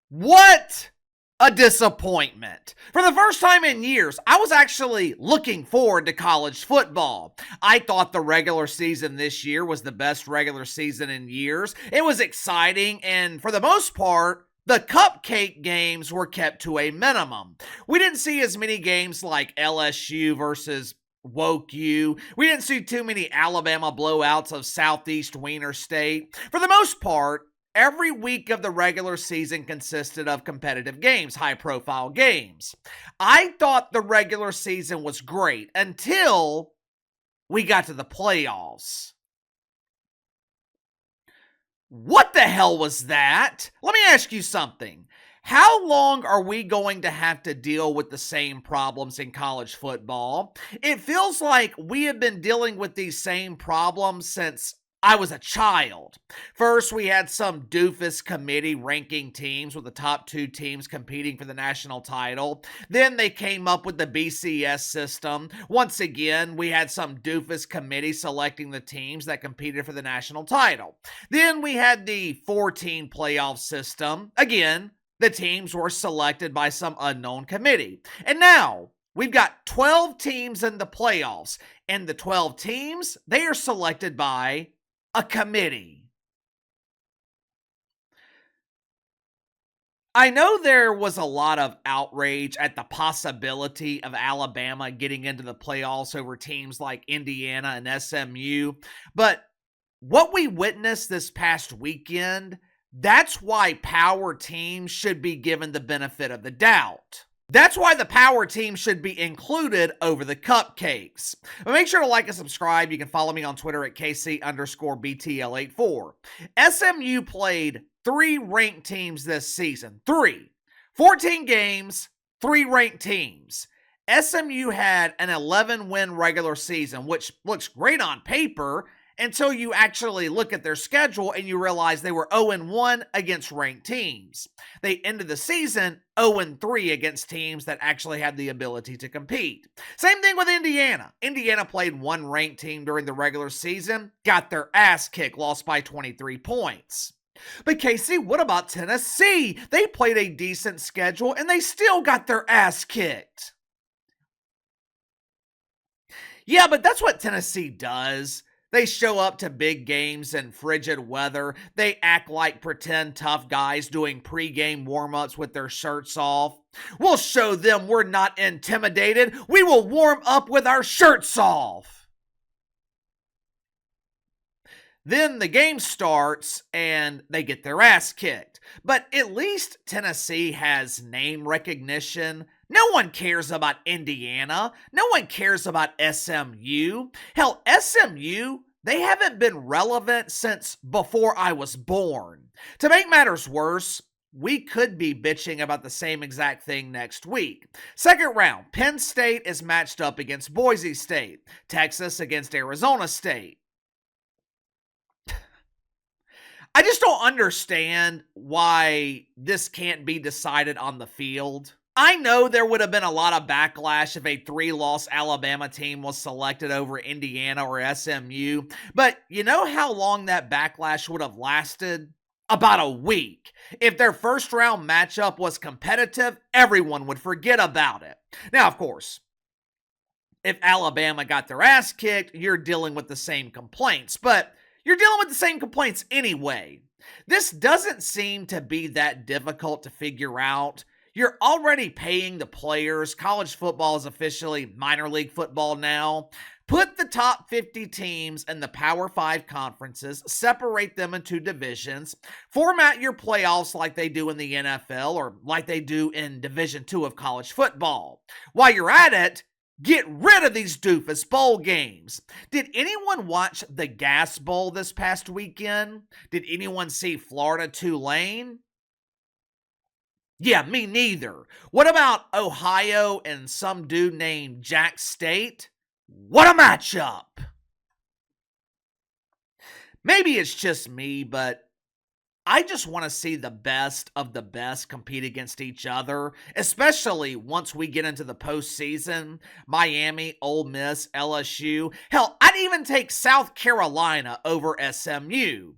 What a disappointment. For the first time in years, I was actually looking forward to college football. I thought the regular season this year was the best regular season in years. It was exciting, and for the most part, the cupcake games were kept to a minimum. We didn't see as many games like LSU versus Woke U. We didn't see too many Alabama blowouts of Southeast Wiener State. For the most part, every week of the regular season consisted of competitive games, high-profile games. I thought the regular season was great until we got to the playoffs. What the hell was that? Let me ask you something. How long are we going to have to deal with the same problems in college football? It feels like we have been dealing with these same problems since I was a child. First, we had some doofus committee ranking teams with the top two teams competing for the national title. Then they came up with the BCS system. Once again, we had some doofus committee selecting the teams that competed for the national title. Then we had the 14 playoff system. Again, the teams were selected by some unknown committee. And now, we've got 12 teams in the playoffs. And the 12 teams, they are selected by a committee. I know there was a lot of outrage at the possibility of Alabama getting into the playoffs over teams like Indiana and SMU, but what we witnessed this past weekend, that's why power teams should be given the benefit of the doubt. That's why the power team should be included over the cupcakes. But make sure to like and subscribe. You can follow me on Twitter at KC_BTL84. SMU played 3 ranked teams this season. 3. 14 games, 3 ranked teams. SMU had an 11-win regular season, which looks great on paper until you actually look at their schedule and you realize they were 0-1 against ranked teams. They ended the season 0-3 against teams that actually had the ability to compete. Same thing with Indiana. Indiana played 1 ranked team during the regular season, got their ass kicked, lost by 23 points. But Casey, what about Tennessee? They played a decent schedule and they still got their ass kicked. Yeah, but that's what Tennessee does. They show up to big games in frigid weather. They act like pretend tough guys doing pregame warm-ups with their shirts off. We'll show them we're not intimidated. We will warm up with our shirts off. Then the game starts and they get their ass kicked. But at least Tennessee has name recognition. No one cares about Indiana. No one cares about SMU. Hell, SMU, they haven't been relevant since before I was born. To make matters worse, we could be bitching about the same exact thing next week. Second round, Penn State is matched up against Boise State. Texas against Arizona State. I just don't understand why this can't be decided on the field. I know there would have been a lot of backlash if a 3-loss Alabama team was selected over Indiana or SMU, but you know how long that backlash would have lasted? About a week. If their first round matchup was competitive, everyone would forget about it. Now, of course, if Alabama got their ass kicked, you're dealing with the same complaints, but you're dealing with the same complaints anyway. This doesn't seem to be that difficult to figure out. You're already paying the players. College football is officially minor league football now. Put the top 50 teams in the Power 5 conferences, separate them into divisions, format your playoffs like they do in the NFL or like they do in Division II of college football. While you're at it, get rid of these doofus bowl games. Did anyone watch the Gas Bowl this past weekend? Did anyone see Florida Tulane? Yeah, me neither. What about Ohio and some dude named Jack State? What a matchup! Maybe it's just me, but I just want to see the best of the best compete against each other, especially once we get into the postseason. Miami, Ole Miss, LSU. Hell, I'd even take South Carolina over SMU.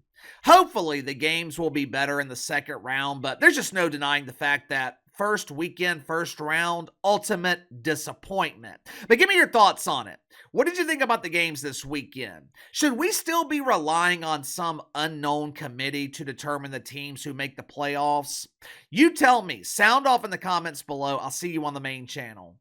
Hopefully, the games will be better in the second round, but there's just no denying the fact that first weekend, first round, ultimate disappointment. But give me your thoughts on it. What did you think about the games this weekend? Should we still be relying on some unknown committee to determine the teams who make the playoffs? You tell me. Sound off in the comments below. I'll see you on the main channel.